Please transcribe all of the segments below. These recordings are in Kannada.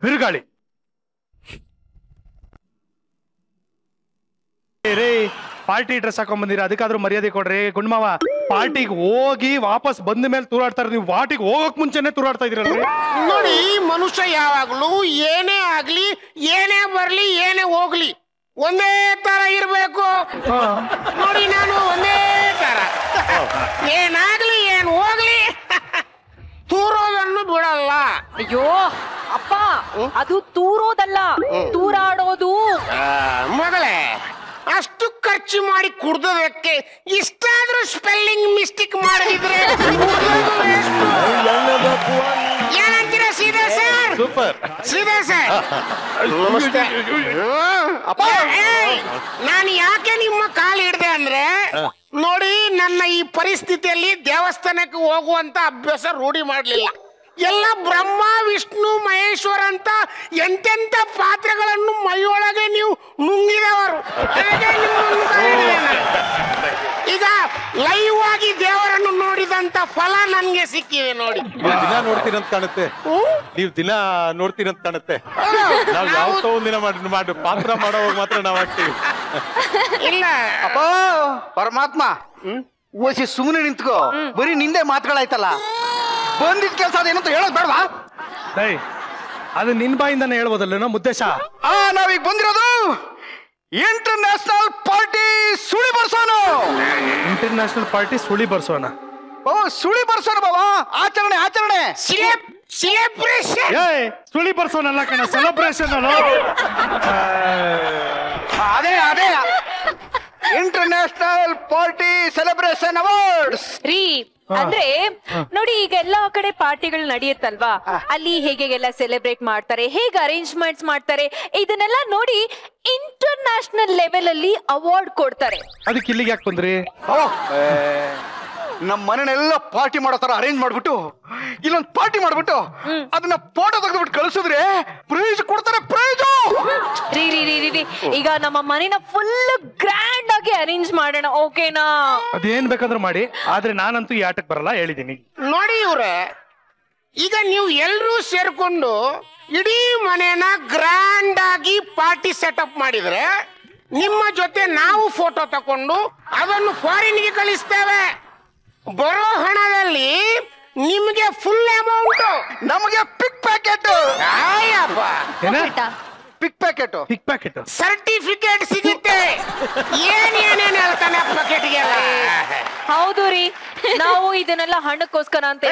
ಬಿರುಗಾಳಿ. ರೇ ಪಾರ್ಟಿ ಡ್ರೆಸ್ ಹಾಕೊಂಡ್ ಬಂದಿರ, ಅದಕ್ಕಾದ್ರೂ ಮರ್ಯಾದೆ ಕೊಡ್ರಿ. ಗುಂಡ್ಮಾವ, ಪಾರ್ಟಿಗೆ ಹೋಗಿ ವಾಪಸ್ ಬಂದ ಮೇಲೆ ತೂರಾಡ್ತಾರೆ, ನೀವು ಪಾರ್ಟಿಗೆ ಹೋಗಕ್ ಮುಂಚೆನೆ ತೂರಾಡ್ತಾ ಇದ್ರಲ್ರಿ. ನೋಡಿ, ಮನುಷ್ಯ ಯಾವಾಗ್ಲೂ ಏನೇ ಆಗ್ಲಿ, ಏನೇ ಬರ್ಲಿ, ಏನೇ ಹೋಗ್ಲಿ ಒಂದೇ ತರ ಇರ್ಬೇಕು. ನೋಡಿ, ನಾನು ಒಂದೇ ತರ, ಏನಾಗ್ಲಿ ಏನ್ ಹೋಗ್ಲಿ ತೂರೋದನ್ನು ಬಿಡಲ್ಲ. ಅಯ್ಯೋ ಅಪ್ಪ, ಅದು ತೂರೋದಲ್ಲ, ತೂರಾಡೋದು. ಮಗಳೇ, ಅಷ್ಟು ಖರ್ಚು ಮಾಡಿ ಕುಡ್ದೋದಕ್ಕೆ ಇಷ್ಟಾದ್ರೂ ಸ್ಪೆಲ್ಲಿಂಗ್ ಮಿಸ್ಟೇಕ್ ಮಾಡಿದ್ರೆ ಏನಂತೀರ ಸೀದಾ ಸರ್? ಸೂಪರ್. ಸೀದಾ ಸರ್, ನಮಸ್ತೆ. ನಾನು ಯಾಕೆ ನಿಮ್ಮ ಕಾಲು ಹಿಡ್ದೆ ಅಂದ್ರೆ, ನೋಡಿ, ನನ್ನ ಈ ಪರಿಸ್ಥಿತಿಯಲ್ಲಿ ದೇವಸ್ಥಾನಕ್ಕೆ ಹೋಗುವಂತ ಅಭ್ಯಾಸ ರೂಢಿ ಮಾಡ್ಲಿಲ್ಲ. ಎಲ್ಲ ಬ್ರಹ್ಮ ವಿಷ್ಣು ಮಹೇಶ್ವರ ಅಂತ ಎಂತೆಂತ ಪಾತ್ರಗಳನ್ನು ಮೈಯೊಳಗೆ ನೀವು ನುಂಗಿದವರು. ಈಗ ಲೈವ್ ಆಗಿ ದೇವರನ್ನು ನೋಡಿದಂತ ಫಲ ನನ್ಗೆ ಸಿಕ್ಕಿವೆ. ನೋಡಿ, ದಿನ ನೋಡ್ತೀರಂತ ಕಾಣುತ್ತೆ, ನೀವು ದಿನ ನೋಡ್ತೀರಂತ ಕಾಣುತ್ತೆ. ನಾವ್ ಯಾವತ್ತೋ ಒಂದಿನ ಮಾಡಿ ಪಾತ್ರ ಮಾಡೋವಾಗ ಮಾತ್ರ ನಾವ್ ಆಗ್ತೀವಿ. ಇಲ್ಲ ಅಪ್ಪ ಪರಮಾತ್ಮ, ಓಸಿ ಸುಮ್ಮನೆ ನಿಂತ್ಕೋ, ಬರೀ ನಿಂದೆ ಮಾತುಗಳಾಯ್ತಲ್ಲ. ಬಂದಿದ್ ಕೆಲಸ ಅದೇನಂತ ಹೇಳೋದ್ ಬೇಡವಾ? ಅದು ನಿನ್ ಬಾಯಿಂದಾನೆ ಹೇಳ್ಬೋದಲ್ಲ ಮುದ್ದೇಶ. ನಾವೀಗ ಬಂದಿರೋದು ಇಂಟರ್ನ್ಯಾಷನಲ್ ಪಾರ್ಟಿ ಸುಳಿ ಬರ್ಸೋನು. ಇಂಟರ್ನ್ಯಾಷನಲ್ ಪಾರ್ಟಿ ಸುಳಿ ಬರ್ಸೋಣ. ಓ, ಸುಳಿ ಬರ್ಸೋಣ ಬಾಬಾ. ಆಚರಣೆ ಆಚರಣೆ. ಸೆಲೆಬ್ರೇಷನ್. ಸುಳಿ ಬರ್ಸೋನಲ್ಲ ಕಣ, ಸೆಲೆಬ್ರೇಷನ್. ಅದೇ ಅದೇ ಇಂಟರ್ನ್ಯಾಷನಲ್ ಪಾರ್ಟಿ ಸೆಲೆಬ್ರೇಷನ್ ಅವಾರ್ಡ್ಸ್ ರೀ. ಅಂದ್ರೆ ನೋಡಿ, ಈಗ ಎಲ್ಲಾ ಕಡೆ ಪಾರ್ಟಿಗಳು ನಡೆಯುತ್ತಲ್ವಾ, ಅಲ್ಲಿ ಹೇಗೆಲ್ಲ ಸೆಲೆಬ್ರೇಟ್ ಮಾಡ್ತಾರೆ, ಹೇಗೆ ಅರೇಂಜ್ಮೆಂಟ್ಸ್ ಮಾಡ್ತಾರೆ, ಇದನ್ನೆಲ್ಲ ನೋಡಿ ಇಂಟರ್ನ್ಯಾಷನಲ್ ಲೆವೆಲ್ ಅಲ್ಲಿ ಅವಾರ್ಡ್ ಕೊಡ್ತಾರೆ. ಅದಕ್ಕೆ ಇಲ್ಲಿಗೆ ಯಾಕೆ ಬಂದ್ರಿ? ನಮ್ಮ ಮನೆನೆಲ್ಲ ಪಾರ್ಟಿ ಮಾಡೋ ತರ ಅರೇಂಜ್ ಮಾಡ್ಬಿಟ್ಟು ಇಲ್ಲೊಂದು ಪಾರ್ಟಿ ಮಾಡ್ಬಿಟ್ಟು ಅದನ್ನ ಫೋಟೋ ತೆಗೆದ್ಬಿಟ್ಟು ಕಳಿಸಿದ್ರೆ ಪ್ರೈಸ್ ಕೊಡ್ತಾರೆ. ಪ್ರೈಸ್ ರೀ ರೀ ರೀ ರೀ ಈಗ ನಮ್ಮ ಮನೆನ ಫುಲ್ ಗ್ರ್ಯಾಂಡ್ ಆಗಿ ಅರೇಂಜ್ ಮಾಡೋಣ, ಓಕೆನಾ? ಅದೇನ್ ಬೇಕಾದ್ರೂ ಮಾಡಿ, ಆದ್ರೆ ನಾನಂತೂ ಈ ಆಟಕ್ಕೆ ಬರಲ್ಲ, ಹೇಳಿದೀನಿ. ನೋಡಿ ಇವ್ರೆ, ಈಗ ನೀವು ಎಲ್ರೂ ಸೇರ್ಕೊಂಡು ಇಡೀ ಮನೆನ ಗ್ರ್ಯಾಂಡ್ ಆಗಿ ಪಾರ್ಟಿ ಸೆಟಪ್ ಮಾಡಿದ್ರೆ ನಿಮ್ಮ ಜೊತೆ ನಾವು ಫೋಟೋ ತಕೊಂಡು ಅದನ್ನು ಫಾರಿನ್ಗೆ ಕಳಿಸ್ತೇವೆ. ಬರೋ ಹಣದಲ್ಲಿ ನಿಮ್ಗೆ ಫುಲ್ ಅಮೌಂಟ್, ನಮಗೆ ಪಿಕ್ ಪ್ಯಾಕೆಟ್. ಪಿಕ್ ಪ್ಯಾಕೆಟ್, ಪಿಕ್ ಪ್ಯಾಕೆಟ್ ಸರ್ಟಿಫಿಕೇಟ್ ಸಿಗುತ್ತೆ. ಏನೇನೇನ್ ಹೇಳ್ತಾನೆ ಪ್ಯಾಕೆಟ್ಗೆಲ್ಲ. ಹೌದು ರೀ, ನಾವು ಇದನ್ನೆಲ್ಲ ಹಣಕ್ಕೋಸ್ಕರ ಅಂತ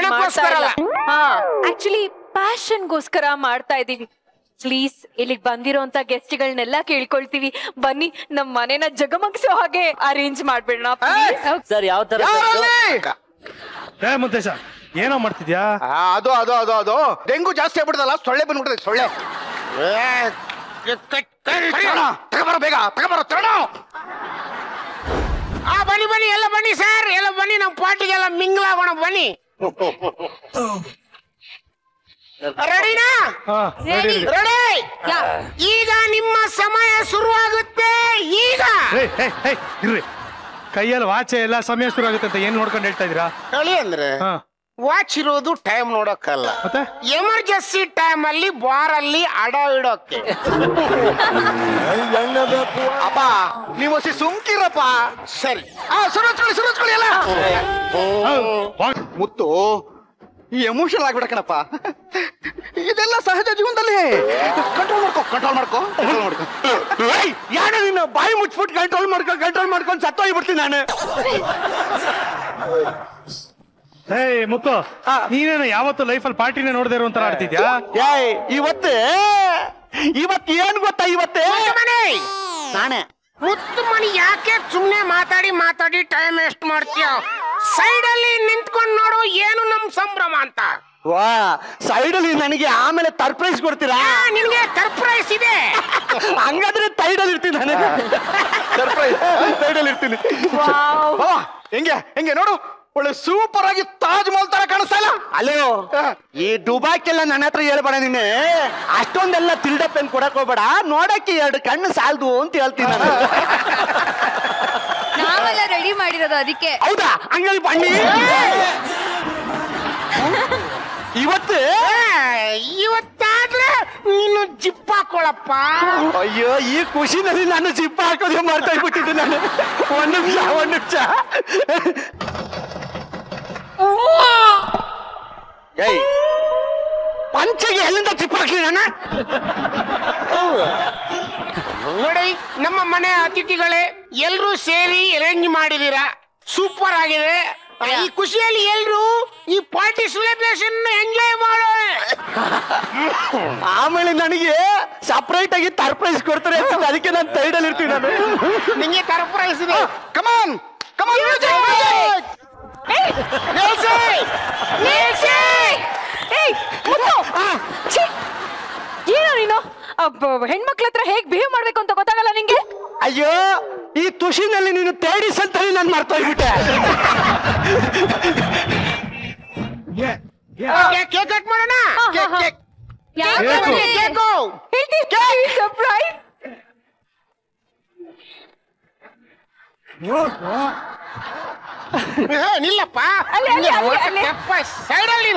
ಆಕ್ಚುಲಿ ಪ್ಯಾಷನ್ಗೋಸ್ಕರ ಮಾಡ್ತಾ ಇದೀವಿ. ಪ್ಲೀಸ್, ಇಲ್ಲಿಗೆ ಬಂದಿರೋಂತ ಗೆಸ್ಟ್ಗಳನ್ನೆಲ್ಲ ಕೇಳ್ಕೊಳ್ತೀವಿ, ಬನ್ನಿ ನಮ್ ಮನೆನ ಜಗಮಗಿಸೋ ಹಾಗೆ ಅರೇಂಜ್ ಮಾಡ್ಬಿಡೋಣ ಸರ್. ಯಾವ ತರ ಮುದ್ದೇಶ, ಏನೋ ಮಾಡ್ತಿದ್ಯಾ? ಅದು ಅದು ಅದು ಅದು ಡೆಂಗು ಜಾಸ್ತಿ ಆಗ್ಬಿಡ್ದಲ್ಲ, ಸೊಳ್ಳೆ ಬಂದ್ಬಿಡ್ತದೆ. ಸೊಳ್ಳೆ ತಗೊಬರೋ, ಬೇಗ ತಗೊಬರೋ. ಬನ್ನಿ ಬನ್ನಿ, ಎಲ್ಲ ಬನ್ನಿ ಸರ್, ಎಲ್ಲ ಬನ್ನಿ, ನಮ್ಮ ಪಾರ್ಟಿಗೆಲ್ಲ ಮಿಂಗ್ಲಾಗೋಣ ಬನ್ನಿ. ರೆಡಿನಾ? ರೆಡಿ. ಈಗ ನಿಮ್ಮ ಸಮಯ ಶುರುವಾಗುತ್ತೆ. ಈಗ ಇರ್ರಿ, ಕೈಯಲ್ಲಿ ವಾಚೆ ಎಲ್ಲ ಸಮಯ ಶುರು ಆಗುತ್ತೆ ಅಂತ ಏನ್ ನೋಡ್ಕೊಂಡು ಹೇಳ್ತಾ ಇದೀರಾ? ಹೇಳಿ ಅಂದ್ರೆ ವಾಚ್ ಇರೋದು ಟೈಮ್ ನೋಡೋಕ್ಕಲ್ಲ, ಎಮರ್ಜೆನ್ಸಿ ಟೈಮ್ ಅಲ್ಲಿ ಬಾರ್ ಅಲ್ಲಿ ಅಡ ಇಡೋಕೆ. ಅಪ್ಪ, ನೀವು ಸುಮ್ಕಿರಪ್ಪ. ಸರಿ, ಸುರಚ್ಕೊಳ್ಳಿ ಎಲ್ಲ. ಮುತ್ತು, ಈ ಎಮೋಷನಲ್ ಆಗ್ಬಿಡಕಣಪ್ಪ, ಇದೆಲ್ಲ ಸಹಜ ಜೀವನದಲ್ಲಿ. ಕಂಟ್ರೋಲ್ ಮಾಡ್ಕೋ. ಯಾರು ನಿನ್ನ ಬಾಯಿ ಮುಚ್ಬಿಟ್ಟು ಕಂಟ್ರೋಲ್ ಮಾಡ್ಕೊಂಡು ಸತ್ತೋಗ್ಬಿಡ್ತೀನಿ ನಾನು. ಮುತ್ತು, ನೀನೇನು ಯಾವತ್ತು ಲೈಫಲ್ಲಿ ಪಾರ್ಟಿನೇ ನೋಡದೇ ಇರೋ ಒಂಥರ ಆಡ್ತಿದ್ಯಾ? ಇವತ್ತು ಏನ್ ಗೊತ್ತಾ? ಇವತ್ತೇ ನಾನೇ ಮುತ್ತು ಮಣಿ, ಯಾಕೆ ಸುಮ್ನೆ ಮಾತಾಡಿ ಟೈಮ್ ವೇಸ್ಟ್ ಮಾಡ್ತೀಯ? ಸೈಡ್ ಅಲ್ಲಿ ನಿಂತ್ಕೊಂಡು ನೋಡು ಏನು ನಮ್ ಸಂಭ್ರಮ ಅಂತ. ವಾ, ಸೈಡಲ್ಲಿ ನನಗೆ ಆಮೇಲೆ ಸರ್ಪ್ರೈಸ್ ಕೊಡ್ತೀರಾ? ನಿನ್ಗೆ ಸರ್ಪ್ರೈಸ್ ಇದೆ. ಹಂಗಾದ್ರೆ ಸೈಡಲ್ಲಿ ಇರ್ತೀನಿ ನಾನು. ಸರ್ಪ್ರೈಸ್ ಸೈಡಲ್ಲಿ ಇರ್ತೀನಿ. ಹೆಂಗೆ ನೋಡು, ಒಳ್ಳೆ ಸೂಪರ್ ಆಗಿ ತಾಜ್ ಮಹಲ್ ತರ ಕಾಣಿಸ್ತಾ ಇಲ್ಲ? ಅಲ್ಲೋ, ಈ ದುಬಾಯ್ಕೆಲ್ಲ ನನ್ನ ಹತ್ರ ಹೇಳ್ಬೇಡ. ನಿನ್ನೆ ಅಷ್ಟೊಂದೆಲ್ಲ ತಿಲ್ಡಪ್ ಏನ್ ಕೊಡಕ್ ಹೋಗ್ಬೇಡ, ನೋಡಕ್ಕೆ 2 ಕಣ್ಣು ಸಾಲದು ಅಂತ ಹೇಳ್ತೀನಿ ನಾನು. ನಾವೆಲ್ಲ ರೆಡಿ ಮಾಡಿರೋದು ಅದಕ್ಕೆ. ಹೌದಾ? ಹಂಗಾಗಿ ಬನ್ನಿ. ಇವತ್ತಾದ್ರೆ ನೀನು ಜಿಪ್ ಹಾಕೊಳಪ್ಪ. ಅಯ್ಯೋ ಈ ಖುಷಿನಲ್ಲಿ ನಾನು ಜಿಪ್ಪ ಹಾಕೋದೇ ಮಾಡ್ತಾ ಇದ್ಬಿಟ್ಟಿದ್ದೆ ನಾನು. ಒಂದ್ ನಿಮಿಷ ಏಯ್ ಪಂಚೆಗೆ ಎಲ್ಲಿಂದ ಜಿಪ್ ಹಾಕ್ಲಿ ನಾನು? ನೋಡಿ ನಮ್ಮ ಮನೆ ಅತಿಥಿಗಳೇ ಎಲ್ರೂ ಸೇರಿ ಅರೇಂಜ್ ಮಾಡಿದೀರಾ, ಸೂಪರ್ ಆಗಿದೆ. ಈ ಖುಷಿಯಲ್ಲಿ ಎಲ್ರು ಈ ಪಾರ್ಟಿ ಸೆಲೆಬ್ರೇಷನ್ ಎಂಜಾಯ್ ಮಾಡೋಣ. ಆಮೇಲೆ ನನಗೆ ಸಪರೇಟ್ ಆಗಿ ಸರ್ಪ್ರೈಸ್ ಕೊಡ್ತಾರೆ ಅಂತ ಅದಕ್ಕೆ ನಾನು ಸೈಡಲ್ಲಿ ಇರ್ತೀನಿ ನಾನು. ನಿಂಗೆ ಸರ್ಪ್ರೈಸ್ ಇದೆ. ಕಮಾನ್ ಕಮಾನ್ ಏನೋ ನೀನು ಹೆಣ್ಮಕ್ಳ ಹತ್ರ ಹೇಗ್ ಬಿಹೇವ್ ಮಾಡ್ಬೇಕು ಅಂತ ಗೊತ್ತಾಗಲ್ಲ ನಿಂಗೆ? ಅಯ್ಯೋ ಈ ತುಷಿನಲ್ಲಿ ನೀನು ತೇಡಿಸ್ ಅಂತ ಹೇಳಿ ನಾನು ಮಾಡ್ತಾ ಇದ್ಬಿಟ್ಟೆ. ಕೇಕ್ ಕಟ್ ಮಾಡೋಣ. ಸರ್ಪ್ರೈಸ್. ನಿಲ್ಲಪ್ಪ, ಸೈಡ್ ಅಲ್ಲಿ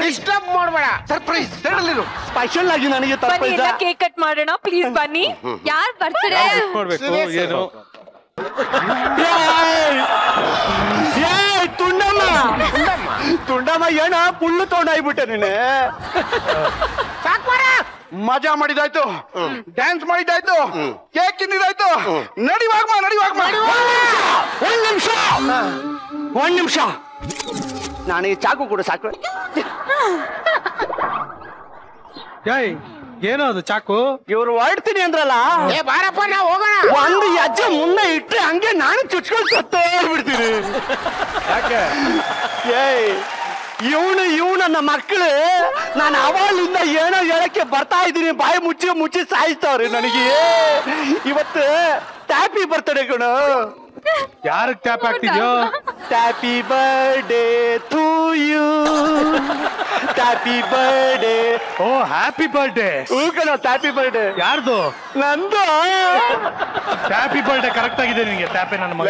ಡಿಸ್ಟರ್ಬ್ ಮಾಡಬೇಡ. ಸರ್ಪ್ರೈಸ್ ಸೈಡಲ್ಲಿರು. ಸ್ಪೆಷಲ್ ಆಗಿ ನನಗೆ ಬನ್ನಿ ಎಲ್ಲ ಕೇಕ್ ಕಟ್ ಮಾಡೋಣ ಪ್ಲೀಸ್ ಬನ್ನಿ. ಯಾರ್ ಬರ್ತಾರೆ? ನೋಡ್ಬೇಕು ಏನು ತುಂಡಮ್ಮ ಏನ ಪುಳ್ಳು ತೊಗೊಂಡಾಗ್ಬಿಟ್ಟೆ ನೀನೆ. ಸಾಕ್ಬಾರ. ಮಜಾ ಮಾಡಿದಾಯ್ತು, ಡ್ಯಾನ್ಸ್ ಮಾಡಿದಾಯ್ತು, ಕೇಕ್ ತಿಂದಿದಾಯ್ತು. ನಡಿವಾಗ್ಮ ಒಂದ್ ನಿಮಿಷ ನಾನು ಈ ಚಾಕು ಕೂಡ ಸಾಕು. ಏನೋ ಅದು ಚಾಕು? ಇವ್ರು ಹೊರಡ್ತೀನಿ ಅಂದ್ರಲ್ಲ, ಏ ಬಾರಪ್ಪ ನಾವು ಹೋಗೋಣ. ಒಂದು ಹೆಜ್ಜೆ ಮುಂದೆ ಇಟ್ರೆ ಹಂಗೆ ನಾನು ಚುಚ್ಕೊಂಡು ಸತ್ತೇ ಬಿಡ್ತೀನಿ. ಏಯ್ ಇವನು ನನ್ನ ಮಕ್ಕಳು ನಾನು ಅವಳಿಂದ ಏನೋ ಹೇಳಕ್ಕೆ ಬರ್ತಾ ಇದ್ದೀನಿ, ಬಾಯಿ ಮುಚ್ಚಿ ಸಾಯಿಸ್ತವ್ರಿ ನನಗೆ. ಇವತ್ತು ಟ್ಯಾಪಿ ಬರ್ತಡೆ ಕಣೋ. ಯಾರಿಗೆ ಟ್ಯಾಪ್ ಆಗ್ತಿದ್ಯೋ? Happy birthday to you, happy birthday. Oh happy birthday. ಹೂ ಕಣೋ, ಹ್ಯಾಪಿ ಬರ್ಡೇ. ಯಾರ್ದು? ನಂದು. ಹ್ಯಾಪಿ ಬರ್ಡೇ ಕರೆಕ್ಟ್ ಆಗಿದೆ ನಿನಗೆ ಟ್ಯಾಪೆ ನನ್ನ ಮಗ.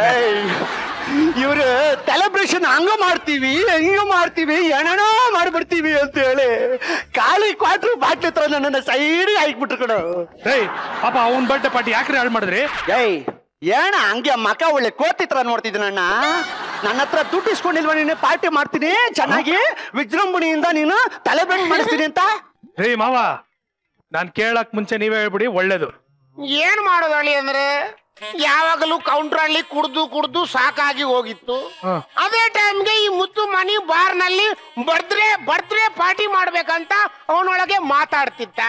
ಇವ್ರು ಸೆಲೆಬ್ರೇಷನ್ ಹಂಗ ಮಾಡ್ತೀವಿ ಹೆಂಗ ಮಾಡ್ತೀವಿ ಏನೇನೋ ಮಾಡ್ಬಿಡ್ತೀವಿ ಅಂತ ಹೇಳಿ ಖಾಲಿ ಕ್ವಾರ್ಟರ್ ಬಾಟ್ಲಿ ಹತ್ರ ನನ್ನ ಸೈಡ್ ಹಾಕ್ಬಿಟ್ರು ಕಣ. ಏಯ್ ಪಾಪ ಅವನ್ ಬರ್ಡೇ ಪಾರ್ಟಿ ಯಾಕ್ರಿ ಹಾಳು ಮಾಡಿದ್ರಿ? ಏಯ್ ಏನ ಹಂಗೆ ಮಕ ಒಳ್ಳೆ ಕೋತಿ ತರ ನೋಡ್ತಿದ್ದೀನಣ್ಣ. ನನ್ನ ಹತ್ರ ದುಡ್ಡು ಇಸ್ಕೊಂಡಿಲ್ವ ನೀನು ಪಾರ್ಟಿ ಮಾಡ್ತೀನಿ ಚೆನ್ನಾಗಿ ವಿಜೃಂಭಣೆಯಿಂದ ನೀನು ಸೆಲೆಬ್ರೇಟ್ ಮಾಡಿಸ್ತೀನಿ ಅಂತ? ರೇ ಮಾವ, ನಾನ್ ಕೇಳಕ್ ಮುಂಚೆ ನೀವೇ ಹೇಳ್ಬಿಡಿ ಒಳ್ಳೇದು. ಏನ್ ಮಾಡೋದು ಹೇಳಿ ಅಂದ್ರೆ, ಯಾವಾಗಲೂ ಕೌಂಟರ್ ಅಲ್ಲಿ ಕುಡ್ದು ಸಾಕಾಗಿ ಹೋಗಿತ್ತು. ಅದೇ ಟೈಮ್ಗೆ ಈ ಮುತ್ತು ಮನಿ ಬಾರ್ ನಲ್ಲಿ ಬರ್ತ್ಡೇ ಪಾರ್ಟಿ ಮಾಡ್ಬೇಕಂತ ಅವನೊಳಗೆ ಮಾತಾಡ್ತಿದ್ದ.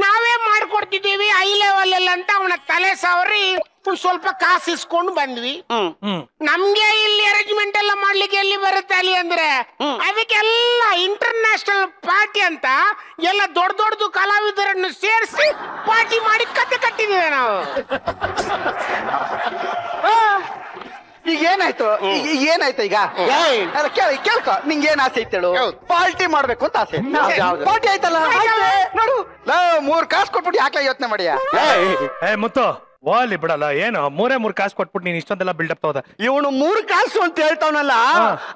ನಾವೇ ಮಾಡ್ಕೊಡ್ತಿದ್ದೀವಿ ಹೈ ಲೆವೆಲ್ ಅಲ್ಲಿ ಅಂತ ಅವನ ತಲೆ ಸವರಿ ಸ್ವಲ್ಪ ಕಾಸು ಇಸ್ಕೊಂಡು ಬಂದ್ವಿ. ನಮ್ಗೆ ಇಲ್ಲಿ ಅರೇಂಜ್ಮೆಂಟ್ ಎಲ್ಲ ಮಾಡ್ಲಿಕ್ಕೆ ಎಲ್ಲಿ ಬರುತ್ತೆ ಅಲ್ಲಿ ಅಂದ್ರೆ, ಅದಕ್ಕೆಲ್ಲ ಇಂಟರ್ನ್ಯಾಷನಲ್ ಪಾರ್ಟಿ ಅಂತ ಎಲ್ಲ ದೊಡ್ಡದು ಕಲಾವಿದರನ್ನು ಸೇರಿಸಿ ಪಾರ್ಟಿ ಮಾಡಿ ಕತೆ ಕಟ್ಟಿದ್ದೀವಿ ನಾವು. ಈಗ ಏನಾಯ್ತು? ಈಗ ಕೇಳ್ಕೊ, ನಿಂಗೆ ಏನ್ ಆಸೆ ಐತೇಳು? ಪಾರ್ಟಿ ಮಾಡ್ಬೇಕು ಅಂತ ಆಸೆ. ಪಾರ್ಟಿ ಆಯ್ತಲ್ಲ, ನೋಡು 3 ಕಾಸು ಕೊಟ್ಬಿಟ್ಟು ಯಾಕೆ ಯೋಚನೆ ಮಾಡಿಯ? ಏ ಮುತ್ತು ವಾಲಿ ಬಿಡಲ್ಲ, ಏನು 3 ಕಾಸು ಕೊಟ್ಬಿಟ್ಟು ನೀನ್ ಇಷ್ಟೊಂದೆಲ್ಲ ಬಿಲ್ಡಪ್ ತಗೋದ. ಇವನು 3 ಕಾಸು ಅಂತ ಹೇಳ್ತಾವನಲ್ಲ,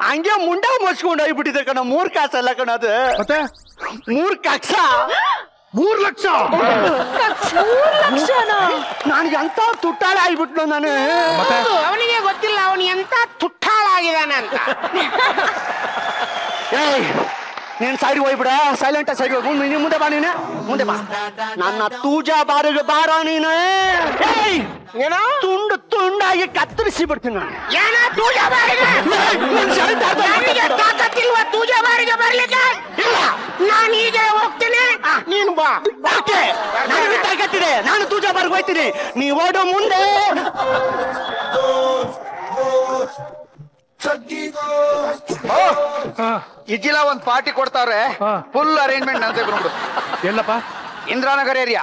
ಹಂಗೆ ಮುಂಡ ಮರ್ಸ್ಕೊಂಡು ಹೋಗ್ಬಿಟ್ಟಿದೆ ಕಣ. 3 ಕಾಸು ಅಲ್ಲ ಕಣ ಅದು, ಮತ್ತೆ 3 ಕಕ್ಷ. 3 ಲಕ್ಷ? ನನಗೆ ಅಂತ ತುಟ್ಟಾಳ ಆಗ್ಬಿಟ್ಲು ನಾನು. ಅವನಿಗೆ ಗೊತ್ತಿಲ್ಲ ಅವನು ಎಂತ ತುಟ್ಟಾಳಾಗಿದ್ದಾನೆ ಅಂತ. ಏಯ್ ನೀನ್ ಸೈಡ್ ಹೋಗ್ಬಿಡ, ಸೈಲೆಂಟ್ ಸೈಡ್ ಹೋಗು. ಮುಂದೆ ಬಾ, ನೀನು ಮುಂದೆ ಬಾ. ನನ್ನ ತೂಜಾ ಬಾರಿಗೆ ಬಾರ ನೀನು. ಏನೋ ತುಂಡಾಗಿ ಕತ್ತರಿಸಿ ಬಿಡ್ತೀನಿ ನಾನು. ಏನ ತೂಜಾ ಬಾರಿಗೆ ತಾಕತ್ತಿಲ್ವಾ? ತೂಜಾ ಬಾರಿಗೆ ಬರ್ಲಿಕ್ಕೆ ಇಲ್ಲ. ನಾನು ಈಗ ಹೋಗ್ತೀನಿ, ನೀನು ಬಾ. ನನಗೆ ತಾಕತ್ತಿದೆ, ನಾನು ತೂಜಾ ಬಾರಿಗೆ ಹೋಗ್ತೀನಿ, ನೀ ಓಡೋ ಮುಂದೆ. ಇಜ್ಜಿಲ ಒಂದ್ ಪಾರ್ಟಿ ಕೊಡ್ತಾವ್ರೆ, ಫುಲ್ ಅರೇಂಜ್ಮೆಂಟ್ ಅಂತ ನೋಡು. ಎಲ್ಲಪ್ಪ? ಇಂದ್ರಾನಗರ್ ಏರಿಯಾ.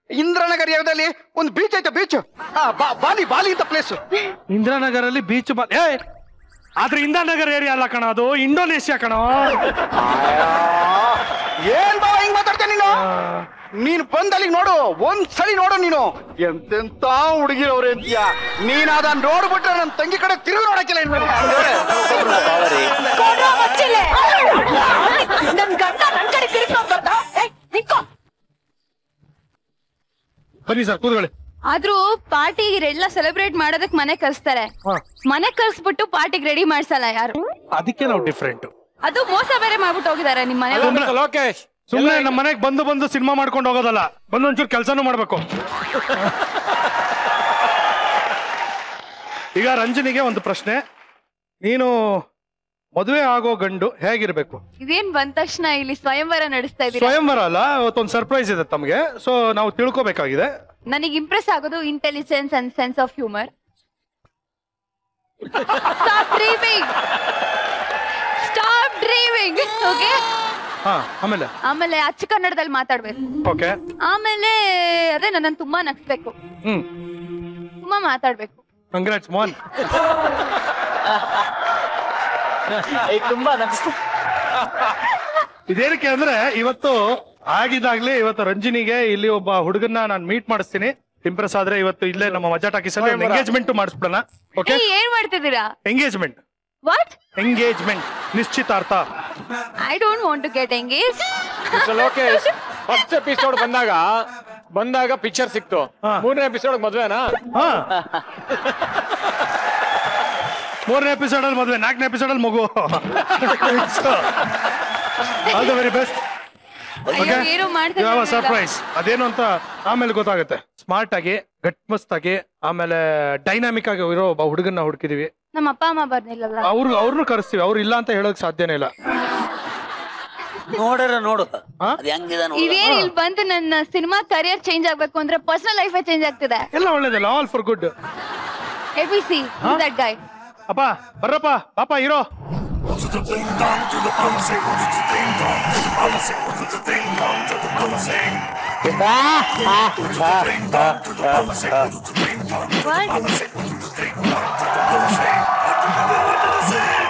ಇಂದ್ರಾನಗರ್ ಏರಿಯಾದಲ್ಲಿ ಒಂದು ಬೀಚ್ ಐತೆ, ಬೀಚ್ ಬಾಲಿ ಅಂತ ಪ್ಲೇಸ್. ಇಂದ್ರಾನಗರಲ್ಲಿ ಬೀಚ್ ಆದ್ರೆ ಇಂದ್ರಾನಗರ್ ಏರಿಯಾ ಅಲ್ಲ ಕಣ, ಅದು ಇಂಡೋನೇಷ್ಯಾ ಕಣ. ಏನ್ ಬಾವ ಹಿಂಗ್ ಮಾತಾಡ್ತೇನೆ ನೀನು? ನೀನ್ ಬಂದಲ್ಲಿ ನೋಡು, ಒಂದ್ಸಲಿ ನೋಡು ನೀನು, ಎಂತೆಂತ ಹುಡುಗಿರವ್ರೆ ಅಂತೀಯ. ನೀನ್ ಅದನ್ನ ನೋಡ್ಬಿಟ್ರೆ ನನ್ ತಂಗಿ ಕಡೆ ತಿರುಗಿ ನೋಡಕ್ಕಿಲ್ಲ. ನನ್ ಗಂಡ ನನ್ ಕಡೆ ತಿರ್ಗಿ ಬನ್ನಿ ಸರ್ ಕೂತ್ಕೊಳ್ಳಿ. ಆದ್ರೂ ಪಾರ್ಟಿ ಎಲ್ಲ ಸೆಲೆಬ್ರೇಟ್ ಮಾಡೋದಕ್ ಮನೆ ಕರ್ಸ್ತಾರೆ. ಮನೆ ಕರ್ಸ್ಬಿಟ್ಟು ಪಾರ್ಟಿಗೆ ರೆಡಿ ಮಾಡ್ಸಲ್ಲ ಯಾರು. ಅದಕ್ಕೆ ನಾವು ಡಿಫ್ರೆಂಟ್. ಅದು ಮೋಸ ಬೇರೆ ಮಾಡ್ಬಿಟ್ಟು ಹೋಗಿದ್ದಾರೆ ನಿಮ್ ಮನೆ. ಲೋಕೇಶ್ ಸುಮ್ಮನೆ ನಮ್ಮ ಮನೆಗೆ ಬಂದು ಸಿನಿಮಾ ಮಾಡ್ಕೊಂಡು ಹೋಗೋದಲ್ಲ, ಬಂದು ಒಂಚೂರು ಕೆಲಸನೂ ಮಾಡ್ಬೇಕು. ಈಗ ರಂಜನಿಗೆ ಒಂದು ಪ್ರಶ್ನೆ, ನೀನು ಮದುವೆ ಆಗೋ ಗಂಡು ಹೇಗಿರ್ಬೇಕು? ಇದೇನ್ ಬಂದ ತಕ್ಷಣ ಇಲ್ಲಿ ಸ್ವಯಂವರ ನಡೆಸ್ತಾ ಇದೀರಿ? ಸ್ವಯಂವರ ಅಲ್ಲ, ಇವತ್ತೊಂದು ಸರ್ಪ್ರೈಸ್ ಇದೆ ತಮಗೆ, ಸೊ ನಾವು ತಿಳ್ಕೊಬೇಕಾಗಿದೆ. ನನಗೆ ಇಂಪ್ರೆಸ್ ಆಗೋದು intelligence and sense of humour. Stop dreaming. Okay, ಆಮೇಲೆ ಅಚ್ಚ ಕನ್ನಡದಲ್ಲಿ ಮಾತಾಡ್ಬೇಕು. ಓಕೆ, ಆಮೇಲೆ ಅದೇ ನನ್ನನ್ನು ತುಂಬಾ ನಗಿಸ್ಬೇಕು, ತುಂಬಾ ಮಾತಾಡ್ಬೇಕು. ಕಂಗ್ರಾಟ್ಸ್ ಮೋಹನ್. ತುಂಬಾ ಇದೇನಕ್ಕೆ ಅಂದ್ರೆ ಇವತ್ತು ಆಗಿದಾಗ್ಲಿ ಇವತ್ತು ರಂಜಿನಿಗೆ ಇಲ್ಲಿ ಒಬ್ಬ ಹುಡುಗನ್ನ ನಾನು ಮೀಟ್ ಮಾಡಿಸ್ತೀನಿ. ಇಂಪ್ರೆಸ್ ಆದ್ರೆ ಇವತ್ತು ಇಲ್ಲೇ ನಮ್ಮ ಮಜಾ ಟಾಕೀಸ್ ಅಲ್ಲಿ ಎಂಗೇಜ್ಮೆಂಟ್ ಮಾಡಿಸ್ಬಿಡೋಣ. ಓಕೆ, ಏನ್ ಮಾಡ್ತಿದ್ದೀರಾ? ಎಂಗೇಜ್ಮೆಂಟ್. ವಾಟ್? ಎಂಗೇಜ್ಮೆಂಟ್, ನಿಶ್ಚಿತಾರ್ಥ. I don't want to get engage. Lokesh first episode ಬಂದಾಗ ಪಿಕ್ಚರ್ ಸಿಕ್ತು, 3ನೇ ಎಪಿಸೋಡ್ ಮದ್ವೆನಾ? 3ನೇ ಎಪಿಸೋಡ್ ಅಲ್ಲಿ ಮದ್ವೆ, 4ನೇ ಎಪಿಸೋಡ್ ಅಲ್ಲಿ ಮಗು. All the very best. Surprise ಅದೇನು ಅಂತ ಆಮೇಲೆ ಗೊತ್ತಾಗುತ್ತೆ. ಸ್ಮಾರ್ಟ್ ಆಗಿ, ಗಟ್ಮಸ್ತಾಗಿ, ಆಮೇಲೆ ಡೈನಾಮಿಕ್ ಆಗಿ ಇರೋ ಒಬ್ಬ ಹುಡುಗನ್ನ ಹುಡುಕಿದೀವಿ. ನಮ್ಮ ಅಪ್ಪ ಅಮ್ಮ ಬರ್ನಿಲ್ಲಲ್ಲ, ಅವ್ರನ್ನು ಕರೆಸ್ತೀವಿ. ಅವ್ರು ಇಲ್ಲ ಅಂತ ಹೇಳಕ್ ಸಾಧ್ಯನೇ ಇಲ್ಲ. ನೋಡು ಇದೇನ್ ಇಲ್ಲಿ ಬಂದು ನನ್ನ ಸಿನಿಮಾ ಕರಿಯರ್ ಚೇಂಜ್ ಆಗ್ಬೇಕು ಅಂದ್ರೆ ಪರ್ಸನಲ್ ಲೈಫ್ ಚೇಂಜ್ ಆಗ್ತಿದೆ. ಎಲ್ಲ ಒಳ್ಳೇದಲ್ಲ, all for good. ABC that guy. ಅಪ್ಪ ಬರ್ರಪ್ಪ, ಪಾಪ ಹೀರೋ. What?